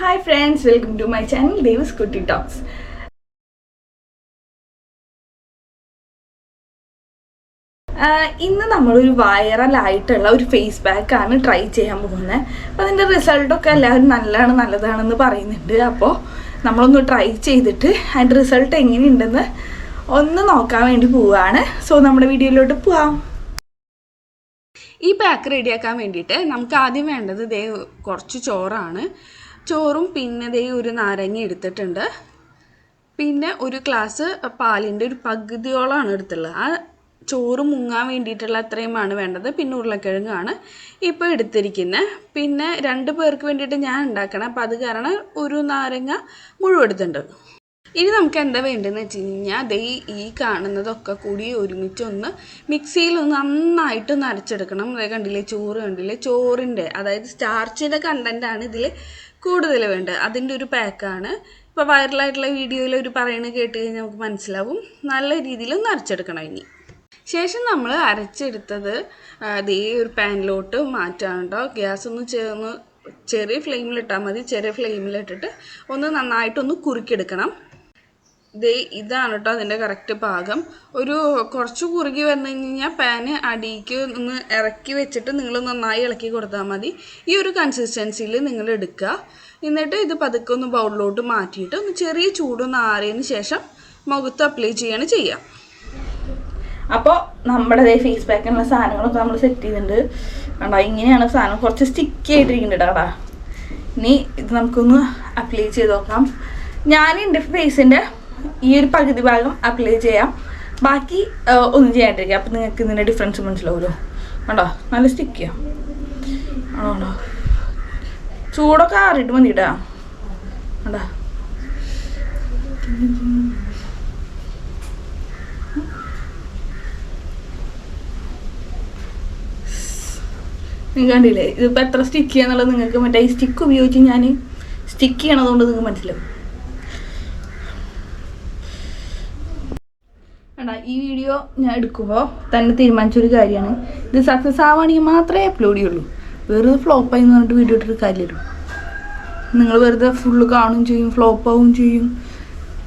Hi friends, welcome to my channel Davis Kutti Talks. ഇന്ന് നമ്മളൊരു വൈറലായിട്ടുള്ള ഒരു ഫേസ് പാക്കാണ് ട്രൈ ചെയ്യാൻ പോകുന്നത്. അപ്പോൾ അതിൻ്റെ റിസൾട്ടൊക്കെ എല്ലാവരും നല്ലതാണെന്ന് പറയുന്നുണ്ട്. അപ്പോൾ നമ്മളൊന്ന് ട്രൈ ചെയ്തിട്ട് അതിൻ്റെ റിസൾട്ട് എങ്ങനെയുണ്ടെന്ന് ഒന്ന് നോക്കാൻ വേണ്ടി പോവുകയാണ്. സോ നമ്മുടെ വീഡിയോയിലോട്ട് പോവാം. ഈ പാക്ക് റെഡിയാക്കാൻ വേണ്ടിയിട്ട് നമുക്ക് ആദ്യം വേണ്ടത് ദേ കുറച്ച് ചോറാണ്. ചോറും പിന്നെ ദേ ഒരു നാരങ്ങ എടുത്തിട്ടുണ്ട്. പിന്നെ ഒരു ഗ്ലാസ് പാലിൻ്റെ ഒരു പകുതിയോളമാണ് എടുത്തുള്ളത്. ആ ചോറ് മുങ്ങാൻ വേണ്ടിയിട്ടുള്ള അത്രയുമാണ് വേണ്ടത്. പിന്നെ ഉരുളക്കിഴങ്ങാണ് ഇപ്പോൾ എടുത്തിരിക്കുന്നത്. പിന്നെ 2 പേർക്ക് വേണ്ടിയിട്ട് ഞാൻ ഉണ്ടാക്കണം. അപ്പോൾ അത് കാരണം ഒരു നാരങ്ങ മുഴുവൻ എടുത്തിട്ടുണ്ട്. ഇനി നമുക്ക് എന്താ വേണ്ടതെന്ന് വെച്ച് കഴിഞ്ഞാൽ ദേ ഈ കാണുന്നതൊക്കെ കൂടി ഒരുമിച്ച് ഒന്ന് മിക്സിയിൽ നന്നായിട്ട് നരച്ചെടുക്കണം. അതേ കണ്ടില്ലേ, ചോറ് കണ്ടില്ലേ, ചോറിൻ്റെ അതായത് സ്റ്റാർച്ചിൻ്റെ കണ്ടൻറ്റാണ് ഇതിൽ കൂടുതൽ വേണ്ടത്. അതിൻ്റെ ഒരു പാക്കാണ്. ഇപ്പോൾ വൈറലായിട്ടുള്ള വീഡിയോയിൽ ഒരു പറയുന്നത് കേട്ട് കഴിഞ്ഞാൽ നമുക്ക് മനസ്സിലാവും. നല്ല രീതിയിൽ നരച്ചെടുക്കണം. ഇനി ശേഷം നമ്മൾ അരച്ചെടുത്തത് അതേ ഒരു പാനിലോട്ട് മാറ്റാണ് കേട്ടോ. ഗ്യാസ് ഒന്ന് ചെറിയ ഫ്ലെയിമിലിട്ടാൽ മതി. ചെറിയ ഫ്ലെയിമിലിട്ടിട്ട് ഒന്ന് നന്നായിട്ടൊന്ന് കുറുക്കിയെടുക്കണം. ഇതാണ് കേട്ടോ അതിൻ്റെ കറക്റ്റ് പാകം. ഒരു കുറച്ച് കുറുകി വന്നു കഴിഞ്ഞാൽ പാന് അടിക്ക് ഒന്ന് ഇറക്കി വെച്ചിട്ട് നിങ്ങൾ നന്നായി ഇളക്കി കൊടുത്താൽ മതി. ഈ ഒരു കൺസിസ്റ്റൻസിയിൽ നിങ്ങൾ എടുക്കുക. എന്നിട്ട് ഇത് പതുക്കെ ഒന്ന് ബൗളിലോട്ട് മാറ്റിയിട്ട് ഒന്ന് ചെറിയ ചൂടൊന്ന് ആറിയതിന് ശേഷം മുഖത്ത് അപ്ലൈ ചെയ്യുക. അപ്പോൾ നമ്മുടെ ഫേസ് പാക്കിനുള്ള സാധനങ്ങളൊക്കെ നമ്മൾ സെറ്റ് ചെയ്തിട്ടുണ്ട്. കണ്ടോ, ഇങ്ങനെയാണ് സാധനം. കുറച്ച് സ്റ്റിക്കി ആയിട്ടിരിക്കുന്നുണ്ട് കേട്ടോ. ഇനി ഇത് നമുക്കൊന്ന് അപ്ലൈ ചെയ്ത് നോക്കാം. ഞാൻ എൻ്റെ ഫേസിൻ്റെ ഈ ഒരു പകുതി ഭാഗം അപ്ലൈ ചെയ്യാം, ബാക്കി ഒന്നും ചെയ്യാണ്ടിരിക്കുക. അപ്പം നിങ്ങൾക്ക് ഇതിൻ്റെ ഡിഫറൻസ് മനസ്സിലാവുമല്ലോ. കണ്ടോ, നല്ല സ്റ്റിക്കിയാണ്. ആണോ, ചൂടൊക്കെ ആറിയിട്ട് മതി കേട്ടോ. കണ്ടോ, നിങ്ങൾ കണ്ടില്ലേ ഇതിപ്പോൾ എത്ര സ്റ്റിക്ക് ചെയ്യാന്നുള്ളത് നിങ്ങൾക്ക് മറ്റേ ഈ സ്റ്റിക്ക് ഉപയോഗിച്ച് ഞാൻ സ്റ്റിക്ക് ചെയ്യണതുകൊണ്ട് നിങ്ങൾക്ക് മനസ്സിലാവും. വേണ്ട, ഈ വീഡിയോ ഞാൻ എടുക്കുമ്പോൾ തന്നെ തീരുമാനിച്ചൊരു കാര്യമാണ്, ഇത് സക്സസ് ആവുകയാണെങ്കിൽ മാത്രമേ അപ്ലോഡ് ചെയ്യുള്ളൂ. വെറുതെ ഫ്ലോപ്പായി എന്ന് പറഞ്ഞിട്ട് വീഡിയോ ഇട്ടിട്ട് കാര്യമില്ല. നിങ്ങൾ വെറുതെ ഫുള്ള് കാണുകയും ചെയ്യും, ഫ്ലോപ്പാവുകയും ചെയ്യും.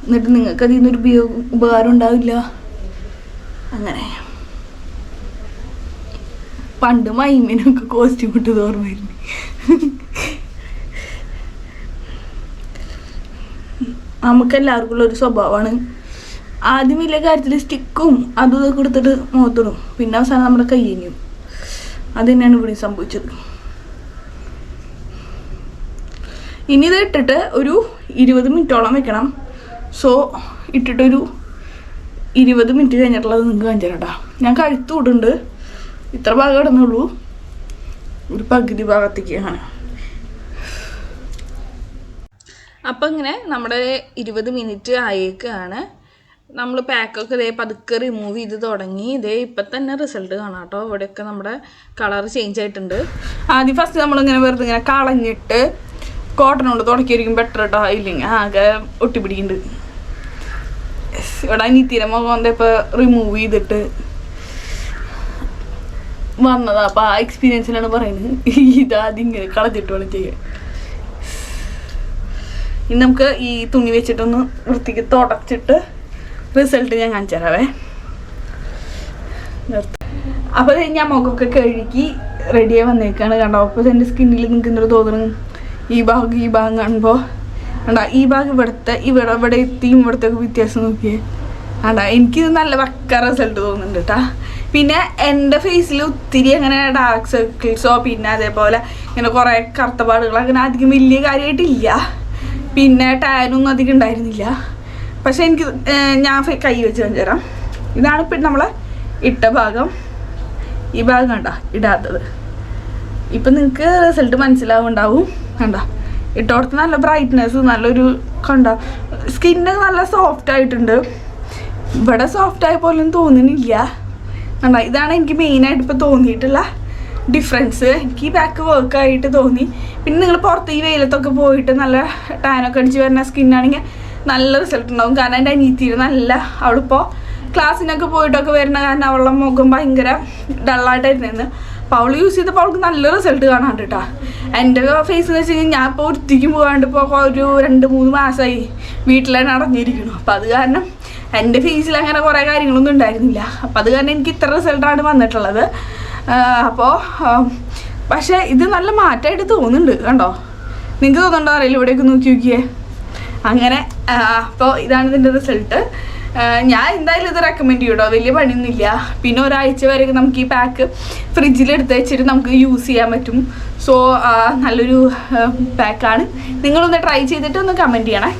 എന്നിട്ട് നിങ്ങൾക്ക് അതിൽ നിന്നൊരു ഉപകാരം ഉണ്ടാവില്ല. അങ്ങനെ പണ്ട് മൈമിനൊക്കെ കോസ്റ്റ്യൂം ഇട്ടത് ഓർമ്മയായിരുന്നു. നമുക്കെല്ലാവർക്കും ഉള്ളൊരു സ്വഭാവമാണ്, ആദ്യം വലിയ കാര്യത്തിൽ സ്റ്റിക്കും അതും ഇതൊക്കെ എടുത്തിട്ട് മുഖത്തിടും, പിന്നെ അവസാനം നമ്മുടെ കൈ കഴിഞ്ഞു. അത് തന്നെയാണ് ഇവിടെ സംഭവിച്ചത്. ഇനി ഇത് ഇട്ടിട്ട് ഒരു 20 മിനിറ്റോളം വെക്കണം. സോ ഇട്ടിട്ടൊരു 20 മിനിറ്റ് കഴിഞ്ഞിട്ടുള്ളത് നിങ്ങൾക്ക് കാണിച്ചു തരാം കേട്ടോ. ഞാൻ കഴുത്ത് വിടുന്നുണ്ട്, ഇത്ര ഭാഗം ഇടുന്നുള്ളൂ, ഒരു പകുതി ഭാഗത്തേക്കാണ്. അപ്പം ഇങ്ങനെ നമ്മുടെ 20 മിനിറ്റ് ആയേക്കാണ്. നമ്മൾ പാക്കൊക്കെ ഇതേ പതുക്കെ റിമൂവ് ചെയ്ത് തുടങ്ങി. ഇതേ ഇപ്പം തന്നെ റിസൾട്ട് കാണാം കേട്ടോ. ഇവിടെയൊക്കെ നമ്മുടെ കളർ ചേഞ്ച് ആയിട്ടുണ്ട്. ആദ്യം ഫസ്റ്റ് നമ്മളിങ്ങനെ വെറുതെ ഇങ്ങനെ കളഞ്ഞിട്ട് കോട്ടൺ കൊണ്ട് തുടക്കിയായിരിക്കും ബെറ്റർ കേട്ടോ. ഇല്ലെങ്കിൽ ആകെ ഒട്ടിപ്പിടിക്കുന്നുണ്ട്. ഇവിടെ അനിയത്തിയുടെ മുഖം എന്താ ഇപ്പോൾ റിമൂവ് ചെയ്തിട്ട് വന്നതാ. അപ്പം ആ എക്സ്പീരിയൻസിലാണ് പറയുന്നത്. ഇതാദ്യം ഇങ്ങനെ കളഞ്ഞിട്ട് വേണം ചെയ്യാൻ. ഇനി നമുക്ക് ഈ തുണി വെച്ചിട്ടൊന്ന് വൃത്തിക്ക് തുടച്ചിട്ട് റിസൾട്ട് ഞാൻ കാണിച്ചു തരാവേ. അപ്പോൾ ഞാൻ മുഖമൊക്കെ കഴുകി റെഡിയായി വന്നേക്കാണ്. കണ്ടോ, അപ്പോൾ എൻ്റെ സ്കിന്നിൽ നിങ്ങൾക്ക് എന്തൊരു തോന്നുന്നു. ഈ ഭാഗം കാണുമ്പോൾ കണ്ടോ, ഈ ഭാഗം ഇവിടെ എത്തിയും ഇവിടത്തേക്ക് വ്യത്യാസം നോക്കിയേ. കണ്ടോ, എനിക്കിത് നല്ല പക്ക റിസൾട്ട് തോന്നുന്നുണ്ട് കേട്ടോ. പിന്നെ എൻ്റെ ഫേസിൽ ഒത്തിരി അങ്ങനെ ഡാർക്ക് സർക്കിൾസോ പിന്നെ അതേപോലെ ഇങ്ങനെ കുറേ കറുത്ത പാടുകൾ അങ്ങനെ അധികം വലിയ കാര്യമായിട്ടില്ല. പിന്നെ ടാനൊന്നും അധികം ഉണ്ടായിരുന്നില്ല. പക്ഷെ എനിക്ക് ഞാൻ കൈ വെച്ച് കാണിച്ചു തരാം. ഇതാണ് ഇപ്പം നമ്മളെ ഇട്ട ഭാഗം. ഈ ഭാഗം കണ്ടോ ഇടാത്തത്. ഇപ്പം നിങ്ങൾക്ക് റിസൾട്ട് മനസ്സിലാവുണ്ടാവും. കണ്ടോ, ഇട്ടോടത്ത് നല്ല ബ്രൈറ്റ്നെസ്, നല്ലൊരു കണ്ടോ സ്കിന്നൊക്കെ നല്ല സോഫ്റ്റ് ആയിട്ടുണ്ട്. ഇവിടെ സോഫ്റ്റ് ആയ പോലും തോന്നുന്നില്ല. കണ്ടോ, ഇതാണ് എനിക്ക് മെയിനായിട്ട് ഇപ്പോൾ തോന്നിയിട്ടുള്ള ഡിഫറൻസ്. എനിക്ക് ഈ പാക്ക് വർക്കായിട്ട് തോന്നി. പിന്നെ നിങ്ങൾ പുറത്ത് ഈ വെയിലത്തൊക്കെ പോയിട്ട് നല്ല ടാനൊക്കെ അടിച്ച് വരുന്ന സ്കിന്നാണെങ്കിൽ നല്ല റിസൾട്ട് ഉണ്ടാവും. കാരണം എൻ്റെ അനിയത്തിയിൽ നല്ല അവളിപ്പോൾ ക്ലാസ്സിനൊക്കെ പോയിട്ടൊക്കെ വരുന്ന കാരണം അവളുടെ മുഖം ഭയങ്കര ഡള്ളായിട്ടായിരുന്നു. അപ്പോൾ അവൾ യൂസ് ചെയ്തപ്പോൾ അവൾക്ക് നല്ല റിസൾട്ട് കാണാണ്ട് കേട്ടോ. എൻ്റെ ഫേസ് എന്ന് വെച്ച് കഴിഞ്ഞാൽ ഞാൻ ഇപ്പോൾ വൃത്തിക്കും പോകാണ്ട് ഇപ്പോൾ ഒരു 2-3 മാസമായി വീട്ടിലാണ് അടഞ്ഞിരിക്കണം. അപ്പോൾ അത് കാരണം എൻ്റെ ഫേസിൽ അങ്ങനെ കുറേ കാര്യങ്ങളൊന്നും ഉണ്ടായിരുന്നില്ല. അപ്പോൾ അത് കാരണം എനിക്ക് ഇത്ര റിസൾട്ടാണ് വന്നിട്ടുള്ളത്. അപ്പോൾ പക്ഷേ ഇത് നല്ല മാറ്റമായിട്ട് തോന്നുന്നുണ്ട് കണ്ടോ, നിങ്ങൾക്ക് തോന്നുന്നുണ്ടോ അറിയില്ല, ഇവിടെയൊക്കെ നോക്കി നോക്കിയേ അങ്ങനെ. അപ്പോൾ ഇതാണ് ഇതിൻ്റെ റിസൾട്ട്. ഞാൻ എന്തായാലും ഇത് റെക്കമെൻഡ് ചെയ്യും കേട്ടോ, വലിയ പണിയൊന്നുമില്ല. പിന്നെ ഒരാഴ്ച വരെ നമുക്ക് ഈ പാക്ക് ഫ്രിഡ്ജിൽ എടുത്ത് വെച്ചിട്ട് നമുക്ക് യൂസ് ചെയ്യാൻ പറ്റും. സോ നല്ലൊരു പാക്കാണ്. നിങ്ങളൊന്ന് ട്രൈ ചെയ്തിട്ട് ഒന്ന് കമൻറ്റ് ചെയ്യണേ.